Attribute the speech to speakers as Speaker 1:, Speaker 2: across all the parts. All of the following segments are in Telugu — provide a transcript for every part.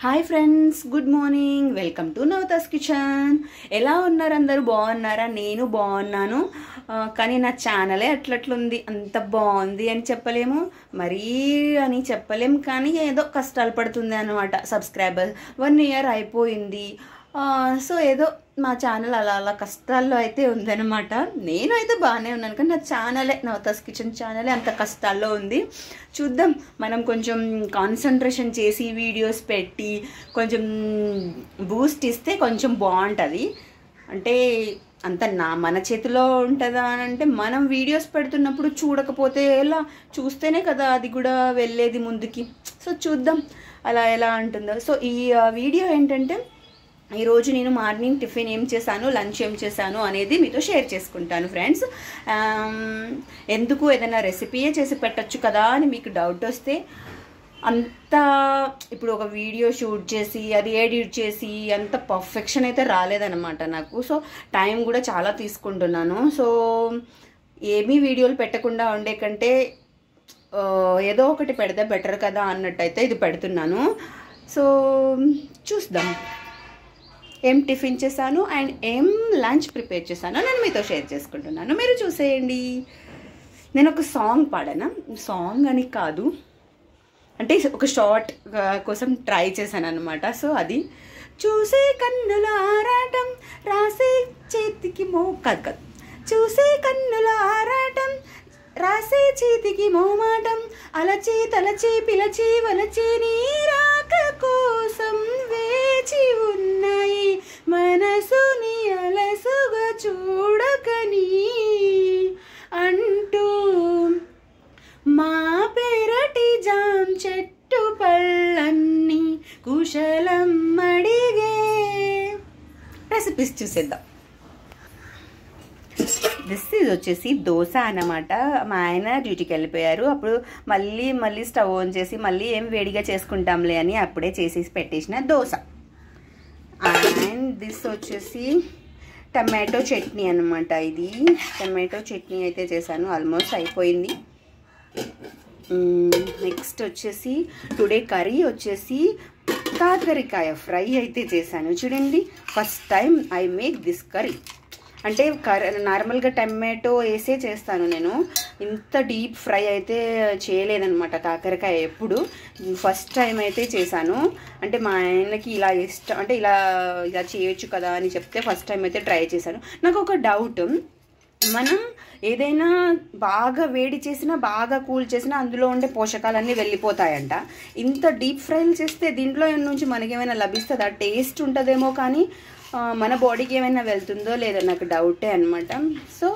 Speaker 1: Hi friends, good morning. Welcome to Navatha's kitchen. ఎలా ఉన్నారు అందరూ? బాగున్నారా? నేను బాగున్నాను. కానీ నా ఛానలే అట్లట్లుంది. అంత బాగుంది అని చెప్పలేము, మరీ అని చెప్పలేము, కానీ ఏదో కష్టాలు పడుతుంది అనమాట. సబ్స్క్రైబర్స్ 1 ఇయర్ అయిపోయింది. సో ఏదో మా ఛానల్ అలా అలా కష్టాల్లో అయితే ఉందన్నమాట. నేను అయితే బాగానే ఉన్నాను, కానీ నా ఛానలే, నవతాస్ కిచెన్ ఛానలే అంత కష్టాల్లో ఉంది. చూద్దాం, మనం కొంచెం కాన్సన్ట్రేషన్ చేసి వీడియోస్ పెట్టి కొంచెం బూస్ట్ ఇస్తే కొంచెం బాగుంటుంది. అంటే అంత మన చేతిలో ఉంటుందా అని అంటే, మనం వీడియోస్ పెడుతున్నప్పుడు చూడకపోతే ఎలా? చూస్తేనే కదా అది కూడా వెళ్ళేది ముందుకి. సో చూద్దాం అలా ఎలా ఉంటుందో. సో ఈ వీడియో ఏంటంటే, ఈరోజు నేను మార్నింగ్ టిఫిన్ ఏం చేశాను, లంచ్ ఏం చేశాను అనేది మీతో షేర్ చేసుకుంటాను ఫ్రెండ్స్. ఎందుకు ఏదైనా రెసిపీయే చేసి పెట్టచ్చు కదా అని మీకు డౌట్ వస్తే, అంత ఇప్పుడు ఒక వీడియో షూట్ చేసి అది ఎడిట్ చేసి అంత పర్ఫెక్షన్ అయితే రాలేదన్నమాట నాకు. సో టైం కూడా చాలా తీసుకుంటున్నాను. సో ఏమీ వీడియోలు పెట్టకుండా ఉండే కంటే ఏదో ఒకటి పెడితే బెటర్ కదా అన్నట్టయితే ఇది పెడుతున్నాను. సో చూద్దాం ఏం టిఫిన్ చేశాను అండ్ ఏం లంచ్ ప్రిపేర్ చేశాను నేను మీతో షేర్ చేసుకుంటున్నాను. మీరు చూసేయండి. నేను ఒక సాంగ్ పాడాను, సాంగ్ అని కాదు, అంటే ఒక షార్ట్ కోసం ట్రై చేశాను అనమాట. సో అది చూసే కన్నుల ఆరాటం, రాసే చేతికి కాదు చూసే కన్నుల ఆరాటం, రాసే చేతికి మోమాటం, అలచి తలచి పిలచి వలచి నీ రాక కోసం వేచి ఉన్నాయి మనసుని అలసుగా చూడకని అంటూ మా పెరటి జాం చెట్టు పళ్ళన్నీ కుశలం అడిగే. రెసిపీస్ చూసేద్దాం. దిస్ ఇది వచ్చేసి దోశ అన్నమాట. మా ఆయన డ్యూటీకి వెళ్ళిపోయారు. అప్పుడు మళ్ళీ స్టవ్ ఆన్ చేసి మళ్ళీ ఏం వేడిగా చేసుకుంటాంలే అని అప్పుడే చేసి పెట్టేసిన దోశ. అండ్ దిస్ వచ్చేసి టమాటో చట్నీ అనమాట. ఇది టమాటో చట్నీ అయితే చేశాను, ఆల్మోస్ట్ అయిపోయింది. నెక్స్ట్ వచ్చేసి టుడే కర్రీ వచ్చేసి కాకరకాయ ఫ్రై అయితే చేశాను. చూడండి, first time I make this curry. అంటే నార్మల్గా టమాటో వేసే చేస్తాను నేను, ఇంత డీప్ ఫ్రై అయితే చేయలేదన్నమాట కాకరకాయ ఎప్పుడు. ఫస్ట్ టైం అయితే చేశాను. అంటే మా ఆయనకి ఇలా ఇష్టం, అంటే ఇలా చేయొచ్చు కదా అని చెప్తే ఫస్ట్ టైం అయితే ట్రై చేశాను. నాకు ఒక డౌట్, మనం ఏదైనా బాగా వేడి చేసినా బాగా కూల్ చేసినా అందులో ఉండే పోషకాలన్నీ వెళ్ళిపోతాయంట. ఇంత డీప్ ఫ్రైలు చేస్తే దీంట్లో నుంచి మనకేమైనా లభిస్తుందా? టేస్ట్ ఉంటుందేమో, కానీ మన బాడీకి ఏమైనా వెళ్తుందో లేదో నాకు డౌటే అనమాట. సో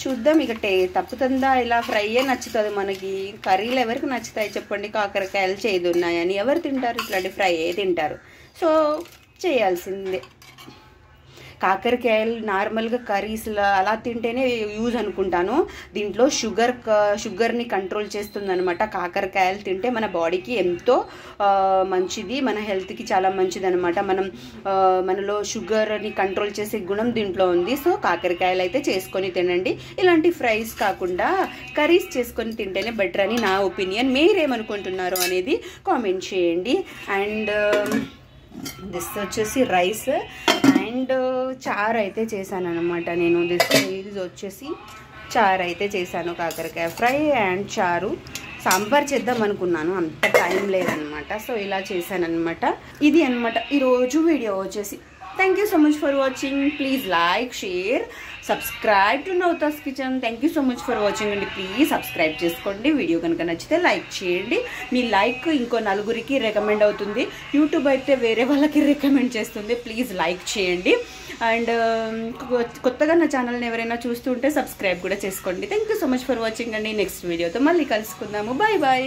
Speaker 1: చూద్దాం, ఇక తప్పుతుందా? ఇలా ఫ్రైయే నచ్చుతుంది మనకి. కర్రీలు ఎవరికి నచ్చుతాయి చెప్పండి? కాకరకాయలు చేదు ఉన్నాయని ఎవరు తింటారు? ఇట్లాంటి ఫ్రైయే తింటారు. సో చేయాల్సిందే. కాకరకాయలు నార్మల్గా కర్రీస్లో అలా తింటేనే యూజ్ అనుకుంటాను. దీంట్లో షుగర్ని కంట్రోల్ చేస్తుందనమాట. కాకరకాయలు తింటే మన బాడీకి ఎంతో మంచిది, మన హెల్త్కి చాలా మంచిది అనమాట. మనలో షుగర్ని కంట్రోల్ చేసే గుణం దీంట్లో ఉంది. సో కాకరకాయలు అయితే చేసుకొని తినండి. ఇలాంటి ఫ్రైస్ కాకుండా కర్రీస్ చేసుకొని తింటేనే బెటర్ అని నా ఒపీనియన్. మీరేమనుకుంటున్నారు అనేది కామెంట్ చేయండి. అండ్ దిస్ వచ్చేసి రైస్ అండ్ చారు అయితే చేశాను అనమాట నేను. ఇది వచ్చేసి చారు అయితే చేశాను, కాకరకాయ ఫ్రై అండ్ చారు. సాంబార్ చేద్దాం అనుకున్నాను, అంత టైం లేదనమాట. సో ఇలా చేశాను అనమాట. ఇది అనమాట ఈరోజు వీడియో వచ్చేసి. Thank you so much for watching. Please like, share, subscribe to Navatha's kitchen. Thank you so much for watching అండి. ప్లీజ్ సబ్స్క్రైబ్ చేసుకోండి. వీడియో కనుక నచ్చితే లైక్ చేయండి. మీ లైక్ ఇంకో నలుగురికి రికమెండ్ అవుతుంది. యూట్యూబ్ అయితే వేరే వాళ్ళకి రికమెండ్ చేస్తుంది. ప్లీజ్ లైక్ చేయండి. అండ్ కొత్తగా నా ఛానల్ని ఎవరైనా చూస్తుంటే సబ్స్క్రైబ్ కూడా చేసుకోండి. Thank you so much for watching అండి. నెక్స్ట్ వీడియోతో మళ్ళీ కలుసుకుందాము. Bye bye.